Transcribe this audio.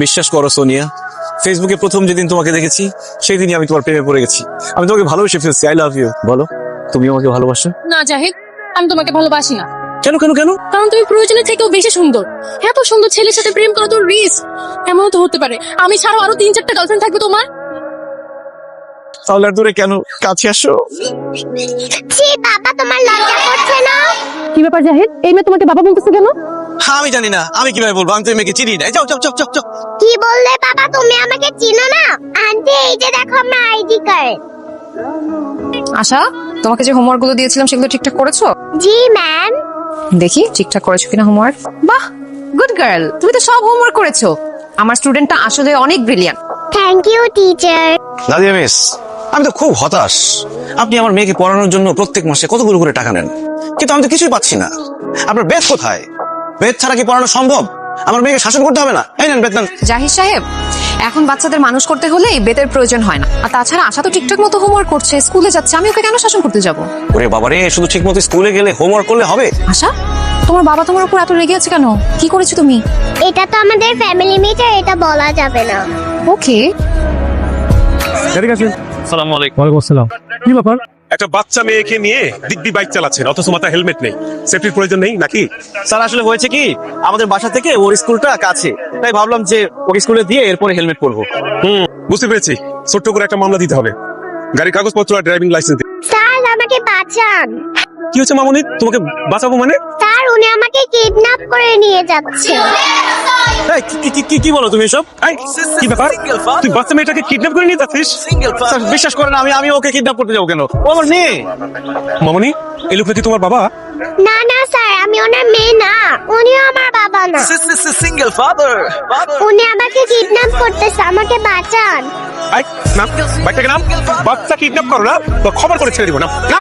বিশ্বাস করো সোনিয়া, ফেসবুকে প্রথম যেদিন তোমাকে দেখেছি সেই দিনই আমি তোমার প্রেমে পড়ে গেছি। আমি তোমাকে ভালোবেসে ফেলছি। I love you. বলো, তুমি আমাকে ভালোবাসো? না জাহিদ, আমি তোমাকে ভালোবাসি না। কেন কেন কেন? কারণ তুমি প্রয়োজনের থেকেও বেশি সুন্দর। এত সুন্দর ছেলের সাথে প্রেম করা তো রিস্ক। এমনও তো হতে পারে আমি ছাড়াও আরো 3-4টা গার্লফ্রেন্ড থাকবে তোমার। তাহলে আর দূরে কেন, কাছে আসো। ছি বাবা, তোমার লজ্জা করছে না? কি ব্যাপার জাহিদ, এই মেয়ে তোমাকে বাবা বলতেছে কেন? হ্যাঁ আমি জানি না, আমি কিভাবে বলবো? আমি তো এই মেয়েকে চিনি না। যাও যাও যাও যাও যাও। কি বললে বাবা, তুমি আমাকে চিনো না? আন্টি এই যে দেখো আমার আইডি কার্ড। আশা, তোমাকে যে হোমওয়ার্ক গুলো দিয়েছিলাম সেগুলো ঠিকঠাক করেছো? জি ম্যাম। দেখি ঠিকঠাক করেছো কিনা হোমওয়ার্ক। বাহ, গুড গার্ল, তুমি তো সব হোমওয়ার্ক করেছো। আমার স্টুডেন্টটা আসলে অনেক brilliant. Thank you teacher. Nadia miss, আমি তো খুব হতাশ। আপনি আমার মেয়েকে পড়ানোর জন্য প্রত্যেক মাসে কতগুলো করে টাকা নেন, কিন্তু আমি তো কিছুই পাচ্ছি না। আপনার বেদ কোথায়? বেদ ছাড়া কি পড়ানো সম্ভব? আমার মেয়েকে শাসন করতে হবে না? এই নেন বেদ নেন। জাহিদ সাহেব, এখন বাচ্চাদের মানুষ করতে হলে এই বেতের প্রয়োজন হয় না। আর তাছাড়া আশা তো ঠিকঠাক মতো হোমওয়ার্ক করছে, স্কুলে যাচ্ছে, আমি ওকে কেন শাসন করতে যাব? ওরে বাবারে, শুধু ঠিক মতো স্কুলে গেলে হোমওয়ার্ক করলে হবে? আশা, তোমার বাবা তোমার উপর এত রেগে আছে কেন? কি করেছো তুমি? এটা তো আমাদের ফ্যামিলি মিটার, এটা বলা যাবে না। ওকে, ঠিক আছে। আসসালামু আলাইকুম। ওয়ালাইকুম আসসালাম। কি ব্যাপার? একটা বাচ্চা মেয়েকে নিয়ে দিব্যি বাইক চালাচ্ছেন, অথচ মাথায় হেলমেট নেই। সেফটির প্রয়োজন নেই নাকি? স্যার আসলে হয়েছে কি, আমাদের বাসা থেকে ওর স্কুলটা কাছে, তাই ভাবলাম যে ওকে স্কুলে দিয়ে এরপরে হেলমেট পরবো। বুঝতে পেরেছি, ছোট্ট করে একটা মামলা দিতে হবে। গাড়ির কাগজপত্র আর ড্রাইভিং লাইসেন্স। স্যার আমাকে বাঁচান। কি হচ্ছে মামনি, তোমাকে বাঁচাবো মানে? স্যার উনি আমাকে কিডন্যাপ করে নিয়ে যাচ্ছে। এই, কি বলো তুমি এসব? এই, কি ব্যাপার? তুই বাচ্চা মেয়েটাকে কিডন্যাপ করে নিয়ে যাচ্ছিস? স্যার, বিশ্বাস করেন, আমি ওকে কিডন্যাপ করতে যাবো কেন? ও আমার মেয়ে। মামনি, এই লোক নাকি তোমার বাবা? না না স্যার, আমি ওনার মেয়ে না, উনিও আমার বাবা না। Single father. উনি আমাকে কিডন্যাপ করতেছে, আমাকে বাঁচান। এই, নাম, বাইকটাকে নাম। বাচ্চা কিডন্যাপ করো না, তো খবর করে ছেড়ে দিব না।